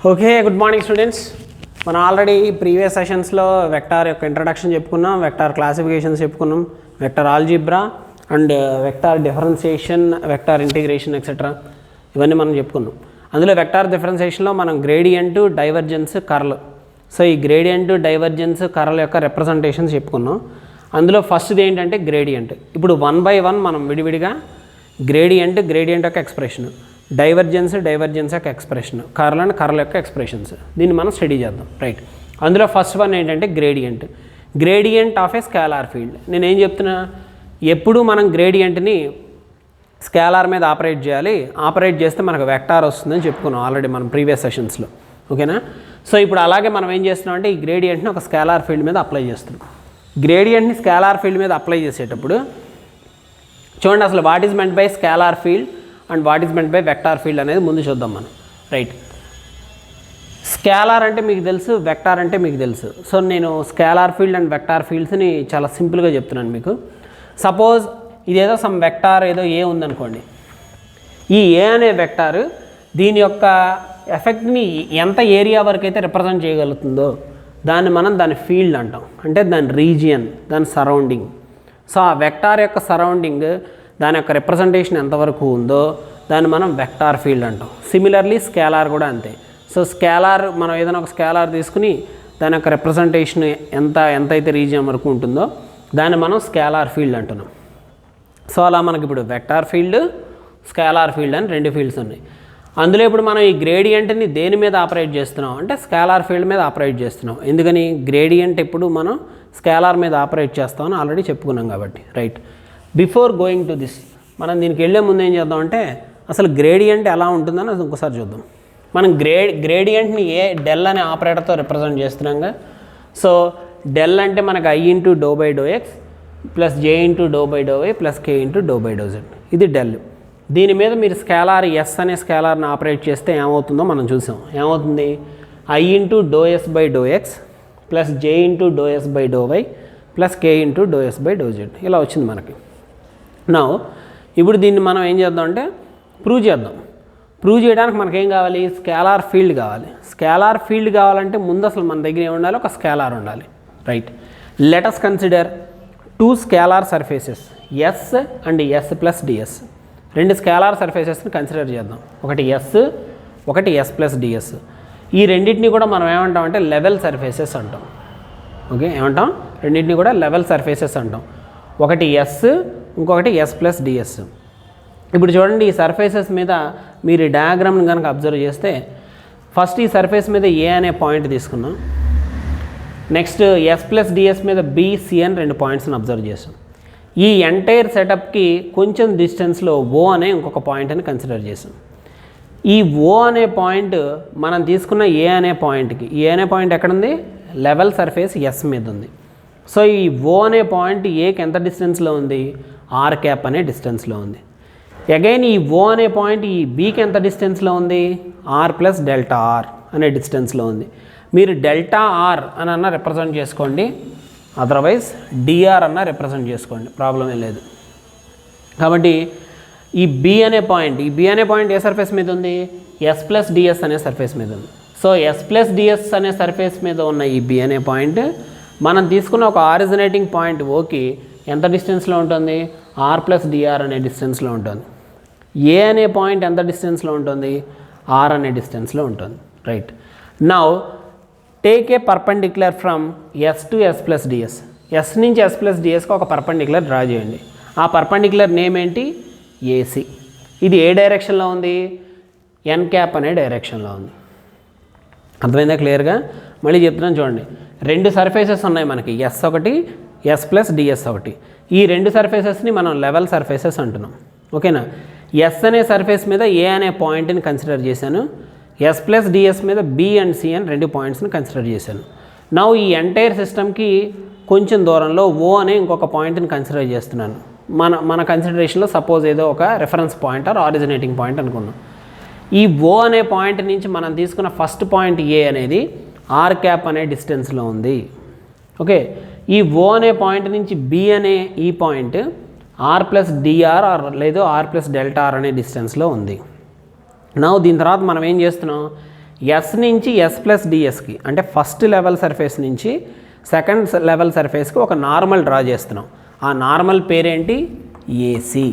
Okay, good morning students. మనం already previous సెషన్స్లో vector యొక్క introduction చెప్పుకున్నాం, వెక్టార్ క్లాసిఫికేషన్స్ చెప్పుకున్నాం, vector algebra and vector differentiation, vector integration etcetera ఇవన్నీ మనం చెప్పుకున్నాం. అందులో వెక్టార్ డిఫరెన్షియేషన్లో మనం గ్రేడియంట్, డైవర్జెన్స్, కర్ల్, సో ఈ గ్రేడియంట్, డైవర్జెన్స్, కర్ల్ యొక్క రిప్రజెంటేషన్స్ చెప్పుకున్నాం. అందులో ఫస్ట్ది ఏంటంటే గ్రేడియంట్. ఇప్పుడు 1 by 1 మనం విడివిడిగా గ్రేడియంట్ యొక్క ఎక్స్ప్రెషన్, డైవర్జెన్స్ యొక్క ఎక్స్ప్రెషన్, కర్ల్ అండ్ కర్ల్ యొక్క ఎక్స్ప్రెషన్స్, దీన్ని మనం స్టడీ చేద్దాం. రైట్, అందులో ఫస్ట్ వన్ ఏంటంటే gradient of A scalar field. నేనేం చెప్తున్నా, ఎప్పుడు మనం గ్రేడియంట్ని స్కేలార్ మీద ఆపరేట్ చేయాలి, ఆపరేట్ చేస్తే మనకు వెక్టార్ వస్తుందని చెప్పుకున్నాం ఆల్రెడీ మనం ప్రీవియస్ సెషన్స్లో. ఓకేనా? సో ఇప్పుడు అలాగే మనం ఏం చేస్తున్నాం అంటే ఈ గ్రేడియంట్ని ఒక స్కేలార్ ఫీల్డ్ మీద అప్లై చేస్తున్నాం. గ్రేడియంట్ని స్కేలార్ ఫీల్డ్ మీద అప్లై చేసేటప్పుడు చూడండి, అసలు what is meant by scalar field and what is meant by vector field అనేది ముందు చూద్దాం మనం. రైట్, స్కేలార్ అంటే మీకు తెలుసు, వెక్టార్ అంటే మీకు తెలుసు. సో నేను స్కేలార్ ఫీల్డ్ అండ్ వెక్టార్ ఫీల్డ్స్ని చాలా సింపుల్గా చెప్తున్నాను మీకు. సపోజ్ ఇదేదో సమ్ వెక్టార్ ఏదో ఏ ఉందనుకోండి, ఈ ఏ అనే వెక్టార్ దీని యొక్క ఎఫెక్ట్ని ఎంత ఏరియా వరకు అయితే రిప్రజెంట్ చేయగలుగుతుందో దాన్ని మనం దాని ఫీల్డ్ అంటాం, అంటే దాని రీజియన్, దాని సరౌండింగ్. సో ఆ వెక్టార్ యొక్క సరౌండింగ్, దాని యొక్క రిప్రజెంటేషన్ ఎంతవరకు ఉందో దాన్ని మనం వెక్టార్ ఫీల్డ్ అంటాం. సిమిలర్లీ స్కేలార్ కూడా అంతే. సో స్కేలార్, మనం ఏదైనా ఒక స్కేలార్ తీసుకుని దాని యొక్క రిప్రజెంటేషన్ ఎంతైతే రీజియన్ వరకు ఉంటుందో దాన్ని మనం స్కేలార్ ఫీల్డ్ అంటున్నాం. సో అలా మనకి ఇప్పుడు వెక్టార్ ఫీల్డ్, స్కేలార్ ఫీల్డ్ అని రెండు ఫీల్డ్స్ ఉన్నాయి. అందులో ఇప్పుడు మనం ఈ గ్రేడియంట్ని దేని మీద ఆపరేట్ చేస్తున్నాం అంటే స్కేలార్ ఫీల్డ్ మీద ఆపరేట్ చేస్తున్నాం. ఎందుకని, గ్రేడియంట్ ఎప్పుడు మనం స్కేలార్ మీద ఆపరేట్ చేస్తామని ఆల్రెడీ చెప్పుకున్నాం కాబట్టి. Right, before going to this, మనం దీనికి వెళ్ళే ముందు ఏం చేద్దాం అంటే అసలు గ్రేడియంట్ ఎలా ఉంటుందని అది ఇంకోసారి చూద్దాం. మనం గ్రేడియంట్ని డెల్ అనే ఆపరేటర్తో రిప్రజెంట్ చేస్తున్నాంగా. సో డెల్ అంటే మనకు I into do by do x plus J into do by do y plus K into do by do z, ఇది డెల్. దీని మీద మీరు స్కేలార్ ఎస్ అనే స్కేలార్ని ఆపరేట్ చేస్తే ఏమవుతుందో మనం చూసాం. ఏమవుతుంది, I into do yes by do x plus J into do yes by do y plus K into do yes by do z, ఇలా వచ్చింది మనకి. నా ఇప్పుడు దీన్ని మనం ఏం చేద్దాం అంటే ప్రూవ్ చేద్దాం. ప్రూవ్ చేయడానికి మనకేం కావాలి, స్కేలార్ ఫీల్డ్ కావాలి. స్కేలార్ ఫీల్డ్ కావాలంటే ముందు అసలు మన దగ్గర ఏమి ఉండాలి, ఒక స్కేలార్ ఉండాలి. Right, let us consider two scalar surfaces s and s plus ds. రెండు స్కేలార్ సర్ఫేసెస్ని కన్సిడర్ చేద్దాం, ఒకటి ఎస్, ఒకటి ఎస్ ప్లస్ డిఎస్. ఈ రెండింటిని కూడా మనం ఏమంటాం అంటే లెవెల్ సర్ఫేసెస్ అంటాం. ఓకే, ఏమంటాం, రెండింటిని కూడా లెవెల్ సర్ఫేసెస్ అంటాం. ఒకటి ఎస్, ఇంకొకటి ఎస్ ప్లస్ డిఎస్. ఇప్పుడు చూడండి, ఈ సర్ఫేసెస్ మీద మీరు ఈ డయాగ్రామ్ని కనుక అబ్జర్వ్ చేస్తే ఫస్ట్ ఈ సర్ఫేస్ మీద ఏ అనే పాయింట్ తీసుకున్నాం, నెక్స్ట్ ఎస్ ప్లస్ డిఎస్ మీద బిసి అని రెండు పాయింట్స్ని అబ్జర్వ్ చేసాం. ఈ ఎంటైర్ సెటప్కి కొంచెం డిస్టెన్స్లో ఓ అనే ఇంకొక పాయింట్ అని కన్సిడర్ చేసాం. ఈ ఓ అనే పాయింట్ మనం తీసుకున్న ఏ అనే పాయింట్కి, ఏ అనే పాయింట్ ఎక్కడుంది, లెవెల్ సర్ఫేస్ ఎస్ మీద ఉంది. సో ఈ ఓ అనే పాయింట్ ఏకి ఎంత డిస్టెన్స్లో ఉంది, ఆర్ క్యాప్ అనే డిస్టెన్స్లో ఉంది. అగైన్ ఈ ఓ అనే పాయింట్ ఈ బీకి ఎంత డిస్టెన్స్లో ఉంది, ఆర్ ప్లస్ డెల్టా ఆర్ అనే డిస్టెన్స్లో ఉంది. మీరు డెల్టా ఆర్ అని అన్న రిప్రజెంట్ చేసుకోండి, అదర్వైజ్ డిఆర్ అన్న రిప్రజెంట్ చేసుకోండి, ప్రాబ్లం ఏం లేదు. కాబట్టి ఈ బి అనే పాయింట్ ఏ సర్ఫేస్ మీద ఉంది, ఎస్ ప్లస్ డిఎస్ అనే సర్ఫేస్ మీద ఉంది. సో ఎస్ ప్లస్ డిఎస్ అనే సర్ఫేస్ మీద ఉన్న ఈ బి అనే పాయింట్ మనం తీసుకున్న ఒక ఆరిజినేటింగ్ పాయింట్ ఓకి ఎంత డిస్టెన్స్లో ఉంటుంది, ఆర్ ప్లస్ డిఆర్ అనే డిస్టెన్స్లో ఉంటుంది. ఏ అనే పాయింట్ ఎంత డిస్టెన్స్లో ఉంటుంది, ఆర్ అనే డిస్టెన్స్లో ఉంటుంది. Right, now take a perpendicular from s to s plus ds. S నుంచి ఎస్ ప్లస్ డిఎస్కి ఒక పర్పెండిక్యులర్ డ్రా చేయండి. ఆ పర్పెండిక్యులర్ నేమ్ ఏంటి, ఏసీ. ఇది ఏ డైరెక్షన్లో ఉంది, ఎన్ క్యాప్ అనే డైరెక్షన్లో ఉంది. అర్థమైందా క్లియర్గా? మళ్ళీ చెప్తున్నాను చూడండి, రెండు సర్ఫేసెస్ ఉన్నాయి మనకి, ఎస్ ఒకటి, ఎస్ ప్లస్ డిఎస్ ఒకటి. ఈ రెండు సర్ఫేసెస్ని మనం లెవెల్ సర్ఫేసెస్ అంటున్నాం. ఓకేనా? ఎస్ అనే సర్ఫేస్ మీద ఏ అనే పాయింట్ని కన్సిడర్ చేశాను, ఎస్ ప్లస్ డిఎస్ మీద బి అండ్ సి అని రెండు పాయింట్స్ని కన్సిడర్ చేశాను. నా ఈ ఎంటైర్ సిస్టమ్కి కొంచెం దూరంలో ఓ అనే ఇంకొక పాయింట్ని కన్సిడర్ చేస్తున్నాను. మన కన్సిడరేషన్లో సపోజ్ ఏదో ఒక reference point or originating point అనుకున్నాం. ఈ ఓ అనే పాయింట్ నుంచి మనం తీసుకున్న ఫస్ట్ పాయింట్ ఏ అనేది ఆర్ క్యాప్ అనే డిస్టెన్స్లో ఉంది. ఓకే, ఈ ఓ అనే పాయింట్ నుంచి బి అనే ఈ point r plus DR r లేదు ఆర్ ప్లస్ డెల్టా ఆర్ అనే డిస్టెన్స్లో ఉంది. నా దీని తర్వాత మనం ఏం చేస్తున్నాం, ఎస్ నుంచి ఎస్ ప్లస్ డిఎస్కి అంటే ఫస్ట్ లెవెల్ సర్ఫేస్ నుంచి సెకండ్ లెవెల్ సర్ఫేస్కి ఒక నార్మల్ డ్రా చేస్తున్నాం. ఆ నార్మల్ పేరేంటి? ఏసీ.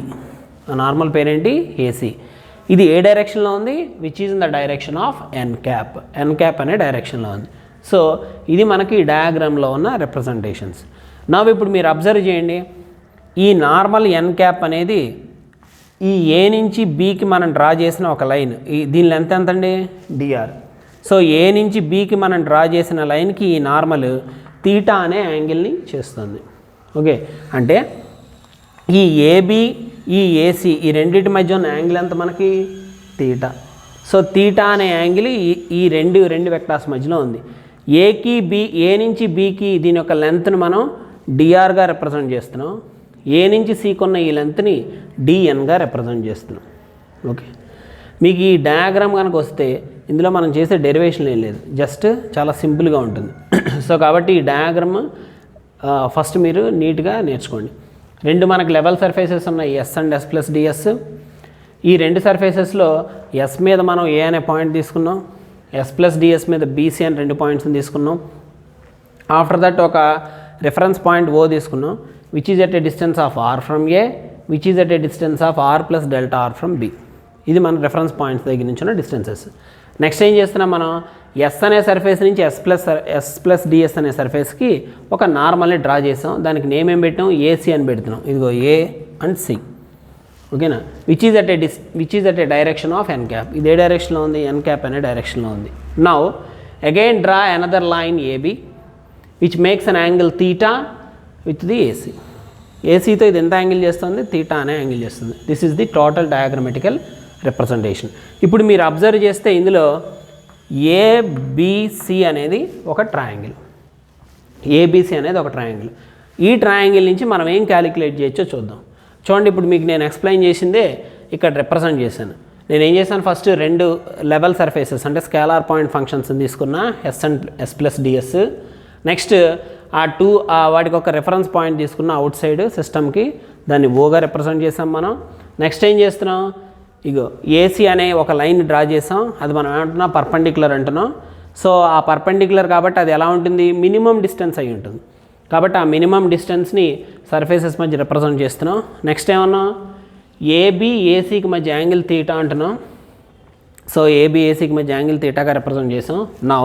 ఆ నార్మల్ పేరేంటి? ఏసీ. ఇది ఏ డైరెక్షన్లో ఉంది? Which is in the direction of N cap. N cap అనే డైరెక్షన్లో ఉంది. సో ఇది మనకి డయాగ్రామ్లో ఉన్న రిప్రజెంటేషన్స్. నవ్ ఇప్పుడు మీరు అబ్జర్వ్ చేయండి, ఈ నార్మల్ ఎన్ క్యాప్ అనేది ఈ ఏ నుంచి బీకి మనం డ్రా చేసిన ఒక లైన్, దీని లెంత్ ఎంత అండి? డిఆర్. సో ఏ నుంచి బీకి మనం డ్రా చేసిన లైన్కి ఈ నార్మల్ తీటా అనే యాంగిల్ని చేస్తుంది. ఓకే, అంటే ఈ ఏబి ఈ ఏసీ ఈ రెండింటి మధ్య ఉన్న యాంగిల్ ఎంత మనకి? తీటా. సో తీటా అనే యాంగిల్ ఈ రెండు వెక్టార్స్ మధ్యలో ఉంది. ఏకి బి, ఏ నుంచి బీకి దీని యొక్క లెంత్ని మనం డిఆర్గా రిప్రజెంట్ చేస్తున్నాం. ఏ నుంచి సీకి ఉన్న ఈ లెంత్ని డిఎన్గా రిప్రజెంట్ చేస్తున్నాం. ఓకే, మీకు ఈ డయాగ్రామ్ కనుక వస్తే ఇందులో మనం చేసే డెరివేషన్ ఏం లేదు, జస్ట్ చాలా సింపుల్గా ఉంటుంది. సో కాబట్టి ఈ డయాగ్రామ్ ఫస్ట్ మీరు నీట్గా నేర్చుకోండి. రెండు మనకు లెవెల్ సర్ఫేసెస్ ఉన్నాయి, s and s plus ds. ఈ రెండు సర్ఫేసెస్లో ఎస్ మీద మనం ఏ అనే పాయింట్ తీసుకున్నాం, ఎస్ ప్లస్ డిఎస్ మీద బీసీ అని 2 పాయింట్స్ని తీసుకున్నాం. ఆఫ్టర్ దట్ ఒక రిఫరెన్స్ పాయింట్ ఓ తీసుకున్నాం, which is at a distance of r from A, which is at a distance of r plus delta r from B. ఇది మన reference points దగ్గర నుంచి ఉన్న డిస్టెన్సెస్. నెక్స్ట్ ఏం చేస్తున్నాం మనం? ఎస్ అనే సర్ఫేస్ నుంచి ఎస్ ప్లస్ డిఎస్ అనే సర్ఫేస్కి ఒక నార్మల్ని డ్రా చేసాం. దానికి నేమ్ ఏం పెట్టాం? ఏసీ అని పెడుతున్నాం. ఇదిగో ఏ అండ్ సి. ఓకేనా? Which is at A direction of N cap. ఇది ఏ డైరెక్షన్లో ఉంది? ఎన్ క్యాప్ అనే డైరెక్షన్లో ఉంది. Now again draw another line AB which makes an angle theta with the AC. ఏసీతో ఇది ఎంత యాంగిల్ చేస్తుంది? తీటా అనే యాంగిల్ చేస్తుంది. This is the total diagrammatical representation. ఇప్పుడు మీరు అబ్జర్వ్ చేస్తే ఇందులో ఏబిసి అనేది ఒక ట్రయాంగిల్. ఏబిసి అనేది ఒక ట్రయాంగిల్. ఈ ట్రయాంగిల్ నుంచి మనం ఏం క్యాలిక్యులేట్ చేయొచ్చో చూద్దాం. చూడండి, ఇప్పుడు మీకు నేను ఎక్స్ప్లెయిన్ చేసిందే ఇక్కడ రిప్రజెంట్ చేశాను. నేను ఏం చేశాను? ఫస్ట్ రెండు లెవెల్ సర్ఫేసెస్ అంటే స్కేలార్ పాయింట్ ఫంక్షన్స్ తీసుకున్నా, s and s plus ds. Next వాటికి ఒక రిఫరెన్స్ పాయింట్ తీసుకున్న అవుట్ సైడ్ సిస్టమ్కి, దాన్ని ఓగా రిప్రజెంట్ చేసాం మనం. నెక్స్ట్ ఏం చేస్తున్నాం? ఇగో ఏసీ అనే ఒక లైన్ డ్రా చేసాం. అది మనం ఏమంటున్నాం? పర్పెండిక్యులర్ అంటున్నాం. సో ఆ పర్పెండిక్యులర్ కాబట్టి అది ఎలా ఉంటుంది? మినిమం డిస్టెన్స్ అయి ఉంటుంది. కాబట్టి ఆ మినిమం డిస్టెన్స్ని సర్ఫేసెస్ మధ్య రిప్రజెంట్ చేస్తున్నాం. నెక్స్ట్ ఏమన్నా? ఏబి ఏసీకి మధ్య యాంగిల్ తీటా అంటున్నాం. సో ఏబి ఏసీకి మధ్య యాంగిల్ తీటాగా రిప్రజెంట్ చేసాం. నౌ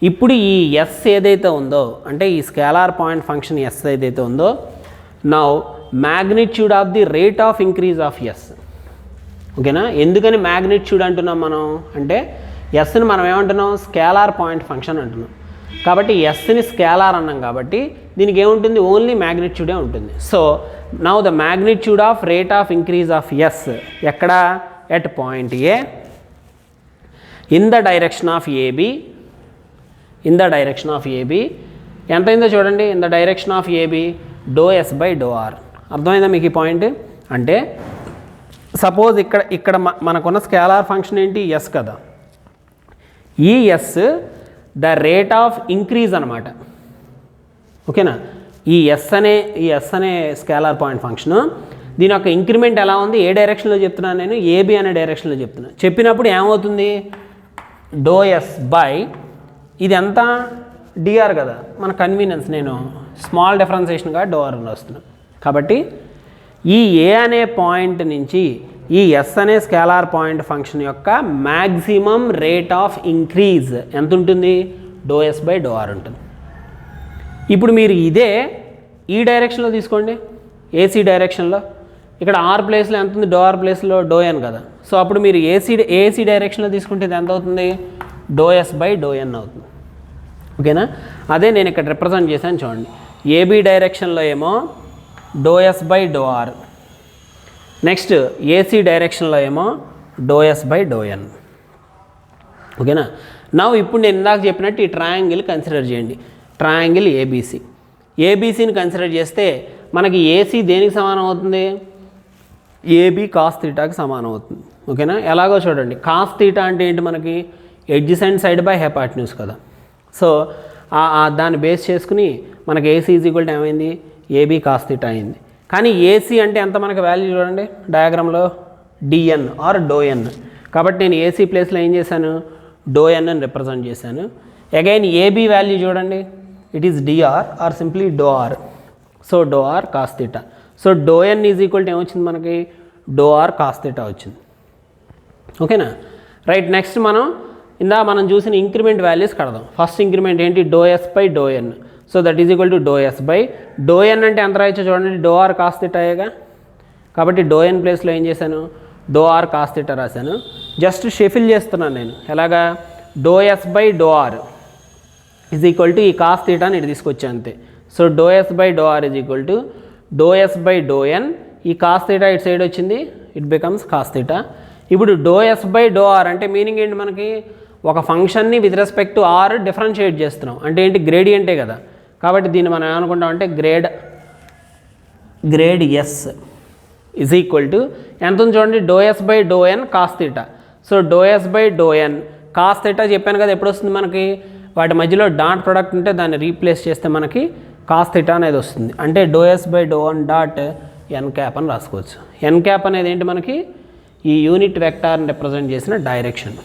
ఇప్పుడు ఈ ఎస్ ఏదైతే ఉందో, అంటే ఈ స్కేలార్ పాయింట్ ఫంక్షన్ ఎస్ ఏదైతే ఉందో, now magnitude of the rate of increase of s. ఓకేనా? ఎందుకని మ్యాగ్నిట్యూడ్ అంటున్నాం మనం అంటే, ఎస్ని మనం ఏమంటున్నాం? స్కేలార్ పాయింట్ ఫంక్షన్ అంటున్నాం. కాబట్టి ఎస్ని స్కేలార్ అన్నాం కాబట్టి దీనికి ఏముంటుంది? ఓన్లీ మ్యాగ్నిట్యూడే ఉంటుంది. So now the magnitude of rate of increase of S ఎక్కడ? At point A in the direction of AB. In the direction of AB ఎంత అయిందో చూడండి. In the direction of AB do yes by do R. అర్థమైందా మీకు ఈ point? అంటే suppose ఇక్కడ మనకున్న స్కేలార్ ఫంక్షన్ ఏంటి? ఎస్ కదా. ఈ s the rate of increase అనమాట. ఓకేనా? ఈ ఎస్ అనే స్కేలార్ పాయింట్ ఫంక్షను, దీని యొక్క ఇంక్రిమెంట్ ఎలా ఉంది? ఏ డైరెక్షన్లో చెప్తున్నాను నేను? ఏబి అనే డైరెక్షన్లో చెప్తున్నాను. చెప్పినప్పుడు ఏమవుతుంది? డో ఎస్ బై ఇది ఎంత? డిఆర్ కదా. మన కన్వీనియన్స్, నేను స్మాల్ డిఫరెన్సియేషన్గా డో ఆర్ అని వస్తున్నాను. కాబట్టి ఈ ఏ అనే పాయింట్ నుంచి ఈ ఎస్ అనే స్కేలార్ పాయింట్ ఫంక్షన్ యొక్క మ్యాక్సిమం రేట్ ఆఫ్ ఇంక్రీజ్ ఎంత ఉంటుంది? Do yes by do r ఉంటుంది. ఇప్పుడు మీరు ఇదే ఈ డైరెక్షన్లో తీసుకోండి, ఏసీ డైరెక్షన్లో. ఇక్కడ ఆర్ ప్లేస్లో ఎంత ఉంది? డో ఆర్ ప్లేస్లో డో ఎన్ కదా. సో అప్పుడు మీరు ఏసీ డైరెక్షన్లో తీసుకుంటే ఇది ఎంత అవుతుంది? డో ఎస్ బై డో ఎన్ అవుతుంది. ఓకేనా? అదే నేను ఇక్కడ రిప్రజెంట్ చేశాను చూడండి. ఏబీ డైరెక్షన్లో ఏమో do yes by do R, next AC డైరెక్షన్లో ఏమో do yes by do N. ఓకేనా? నవ్వు ఇప్పుడు నేను ఇందాక చెప్పినట్టు ఈ ట్రయాంగిల్ కన్సిడర్ చేయండి. Triangle ABC. ఏబీసీని కన్సిడర్ చేస్తే మనకి ఏసీ దేనికి సమానం అవుతుంది? ఏబీ కాస్ థీటాకి సమానం అవుతుంది. ఓకేనా? ఎలాగో చూడండి. కాస్ థీటా అంటే ఏంటి? మనకి ఎడ్జసెంట్ సైడ్ బై హైపాటన్యూస్ కదా. సో దాన్ని బేస్ చేసుకుని మనకి ఏసీ ఈజ్ ఈక్వల్ టు ఏమైంది? ఏబీ కాస్ థీటా అయింది. కానీ ఏసీ అంటే ఎంత మనకి వాల్యూ చూడండి డయాగ్రామ్లో? డిఎన్ ఆర్ డో ఎన్. కాబట్టి నేను ఏసీ ప్లేస్లో ఏం చేశాను? డో ఎన్ అని రిప్రజెంట్ చేశాను. అగైన్ ఏబీ వాల్యూ చూడండి, it is dr or simply do r. So do are cos theta. So do n is equal to ఏమొచ్చింది మనకి, డో ఆర్ కాస్ థీటా వచ్చింది. ఓకేనా. రైట్, నెక్స్ట్ మనం చూసిన ఇంక్రిమెంట్ వాల్యూస్ కడదాం. ఫస్ట్ ఇంక్రిమెంట్ ఏంటి, do yes by do N. So that is equal to do yes by do N అంటే ఎంత రాయొచ్చో చూడండి, డో ఆర్ కాస్ థీటాయేగా. కాబట్టి డో ఎన్ ప్లేస్లో ఏం చేశాను, డో ఆర్ కాస్ థీటా రాశాను. జస్ట్ షెఫిల్ చేస్తున్నాను నేను, ఎలాగా, do yes by do are is equal to ఈ కాస్ థీటాని ఇటు తీసుకొచ్చాను అంతే. So do yes by do are is equal to do yes by do N. ఈ కాస్ థీటా ఇటు సైడ్ వచ్చింది, ఇట్ బికమ్స్ కాస్ థీటా. ఇప్పుడు do yes by do R అంటే మీనింగ్ ఏంటి, మనకి ఒక ఫంక్షన్ని with respect to R differentiate చేస్తున్నాం అంటే ఏంటి, గ్రేడియంటే కదా. కాబట్టి దీన్ని మనం ఏమనుకుంటాం అంటే grad s is equal to ఎంత ఉంది చూడండి, do yes by do n cos theta. So do yes by do n cos theta చెప్పాను కదా, ఎప్పుడు వస్తుంది మనకి, వాటి మధ్యలో డాట్ ప్రొడక్ట్ ఉంటే దాన్ని రీప్లేస్ చేస్తే మనకి కాస్ థీటా అనేది వస్తుంది. అంటే do yes by do n dot n cap అని రాసుకోవచ్చు. ఎన్ క్యాప్ అనేది ఏంటి, మనకి ఈ యూనిట్ వెక్టార్ని రిప్రజెంట్ చేసిన డైరెక్షన్.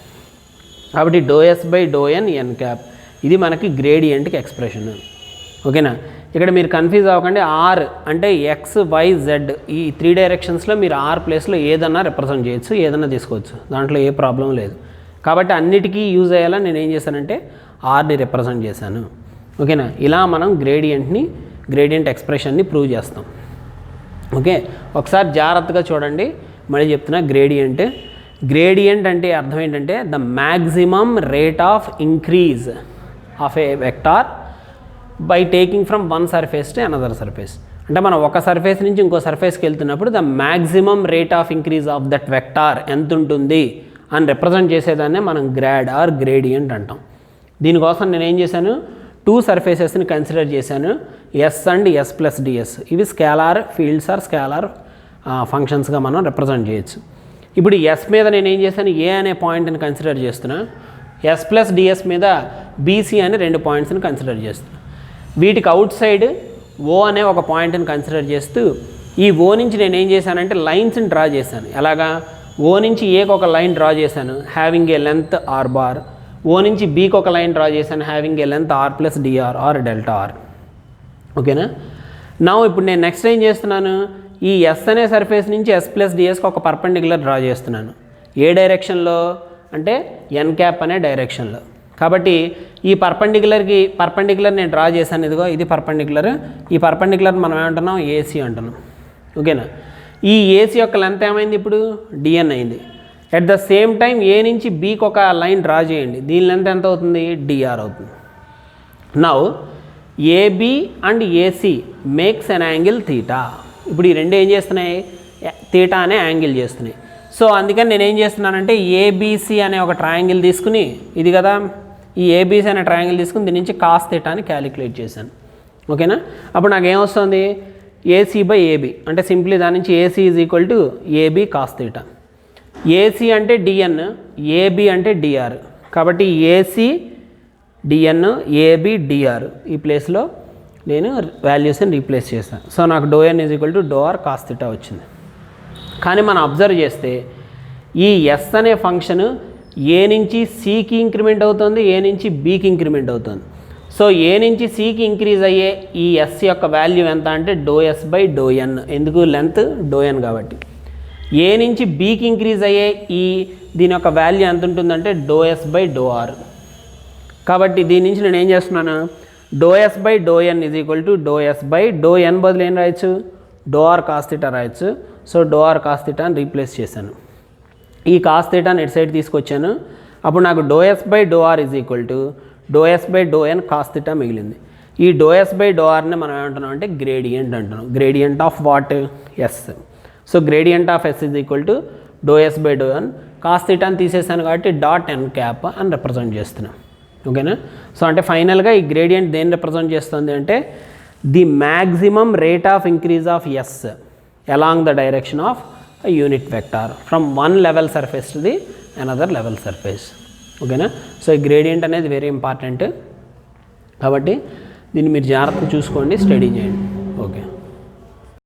కాబట్టి do yes by do n n cap, ఇది మనకి గ్రేడియంట్కి ఎక్స్ప్రెషన్. ఓకేనా. ఇక్కడ మీరు కన్ఫ్యూజ్ అవ్వకండి, ఆర్ అంటే ఎక్స్ వై జెడ్ ఈ 3 డైరెక్షన్స్లో మీరు ఆర్ ప్లేస్లో ఏదన్నా రిప్రజెంట్ చేయొచ్చు, ఏదన్నా తీసుకోవచ్చు, దాంట్లో ఏ ప్రాబ్లం లేదు. కాబట్టి అన్నిటికీ యూజ్ అయ్యేలా నేను ఏం చేశానంటే ఆర్ని రిప్రజెంట్ చేశాను. ఓకేనా. ఇలా మనం గ్రేడియంట్ ఎక్స్ప్రెషన్ని ప్రూవ్ చేస్తాం. ఓకే, ఒకసారి జాగ్రత్తగా చూడండి, మళ్ళీ చెప్తున్నా. గ్రేడియంట్ అంటే అర్థం ఏంటంటే the maximum rate of increase of A vector by taking from one surface to another surface. అంటే మనం ఒక సర్ఫేస్ నుంచి ఇంకో సర్ఫేస్కి వెళ్తున్నప్పుడు the maximum rate of increase of that vector ఎంత ఉంటుంది అని రిప్రజెంట్ చేసేదాన్నే మనం గ్రాడ్ ఆర్ గ్రేడియంట్ అంటాం. దీనికోసం నేను ఏం చేశాను, 2 సర్ఫేసెస్ని కన్సిడర్ చేశాను, s and s plus ds. ఇవి స్కేలార్ ఫీల్డ్స్ ఆర్ స్కేలార్ ఫంక్షన్స్గా మనం రిప్రజెంట్ చేయొచ్చు. ఇప్పుడు ఎస్ మీద నేను ఏం చేశాను, ఏ అనే పాయింట్ని కన్సిడర్ చేస్తున్నా, ఎస్ ప్లస్ డిఎస్ మీద బీసీ అనే 2 పాయింట్స్ని కన్సిడర్ చేస్తున్నా. వీటికి అవుట్ సైడ్ ఓ అనే ఒక పాయింట్ని కన్సిడర్ చేస్తూ ఈ ఓ నుంచి నేను ఏం చేశానంటే లైన్స్ని డ్రా చేశాను. ఎలాగా, ఓ నుంచి ఏకి ఒక లైన్ డ్రా చేశాను having a length R bar, O నుంచి బీకి ఒక లైన్ డ్రా చేశాను having a length R plus DR R delta R. ఓకేనా. నా ఇప్పుడు నేను నెక్స్ట్ ఏం చేస్తున్నాను, ఈ ఎస్ అనే సర్ఫేస్ నుంచి ఎస్ ప్లస్ డిఎస్కి ఒక పర్పెండిక్యులర్ డ్రా చేస్తున్నాను. ఏ డైరెక్షన్లో అంటే ఎన్ క్యాప్ అనే డైరెక్షన్లో. కాబట్టి ఈ పర్పెండిక్యులర్ నేను డ్రా చేశాను, ఇదిగో ఇది పర్పెండిక్యులర్. ఈ పర్పెండిక్యులర్ మనం ఏమంటున్నాం, ఏసీ అంటున్నాం. ఓకేనా. ఈ ఏసీ యొక్క లెంత్ ఏమైంది ఇప్పుడు, డిఎన్ అయింది. అట్ ద సేమ్ టైం ఏ నుంచి బీకి ఒక లైన్ డ్రా చేయండి, దీని లెంత్ ఎంత అవుతుంది, డిఆర్ అవుతుంది. Now AB and AC makes an angle theta. ఇప్పుడు ఈ రెండు ఏం చేస్తున్నాయి, థీటా అనే యాంగిల్ చేస్తున్నాయి. సో అందుకని నేను ఏం చేస్తున్నానంటే ఏబీసీ అనే ఒక ట్రయాంగిల్ తీసుకుని, ఇది కదా ఈ ఏబీసీ అనే ట్రయాంగిల్ తీసుకుని దీని నుంచి కాస్ థీటా అని క్యాలిక్యులేట్ చేశాను. ఓకేనా. అప్పుడు నాకు ఏమొస్తుంది, ఏసీ బై ఏబీ అంటే సింప్లీ దాని నుంచి AC is equal to AB cos theta. AC అంటే డిఎన్, ఏబీ అంటే డిఆర్. కాబట్టి ఏసీ డిఎన్ ఏబీ డిఆర్ ఈ ప్లేస్లో నేను వాల్యూస్ని రీప్లేస్ చేస్తాను. సో నాకు do n is equal to do are cos theta వచ్చింది. కానీ మనం అబ్జర్వ్ చేస్తే ఈ ఎస్ అనే ఫంక్షన్ ఏ నుంచి సికి ఇంక్రిమెంట్ అవుతుంది, ఏ నుంచి బీకి ఇంక్రిమెంట్ అవుతుంది. సో ఏ నుంచి సికి ఇంక్రీజ్ అయ్యే ఈ ఎస్ యొక్క వాల్యూ ఎంత అంటే డో ఎస్ బై డో ఎన్. ఎందుకు, లెంత్ డో ఎన్ కాబట్టి. ఏ నుంచి బీకి ఇంక్రీజ్ అయ్యే దీని యొక్క వాల్యూ ఎంత ఉంటుందంటే do yes by do r. కాబట్టి దీని నుంచి నేను ఏం చేస్తున్నాను, do yes by do n is equal to do yes by do n బదులు ఏం రాయొచ్చు, డో ఆర్ కాస్ థీటా రాయొచ్చు. So do are cos theta అని రీప్లేస్ చేశాను. ఈ కాస్ థీటాని ఇటు సైడ్ తీసుకొచ్చాను. అప్పుడు నాకు do yes by do are is equal to do yes by do n cos theta మిగిలింది. ఈ డో ఎస్ బై డో ఆర్ని మనం ఏమంటున్నాం అంటే గ్రేడియంట్ అంటున్నాం. Gradient of what, s. So gradient of s is equal to do yes by do n. Cos థీటాని తీసేసాను కాబట్టి డాట్ ఎన్ క్యాప్ అని రిప్రజెంట్ చేస్తున్నాం. ఓకేనా. సో అంటే ఫైనల్గా ఈ గ్రేడియంట్ దేన్ని రిప్రజెంట్ చేస్తుంది అంటే the maximum rate of increase of s along the direction of a unit vector from one level surface to the another level surface. ఓకేనా. సో ఈ గ్రేడియంట్ అనేది వెరీ ఇంపార్టెంట్ కాబట్టి దీన్ని మీరు జాగ్రత్తగా చూసుకోండి, స్టడీ చేయండి. ఓకే.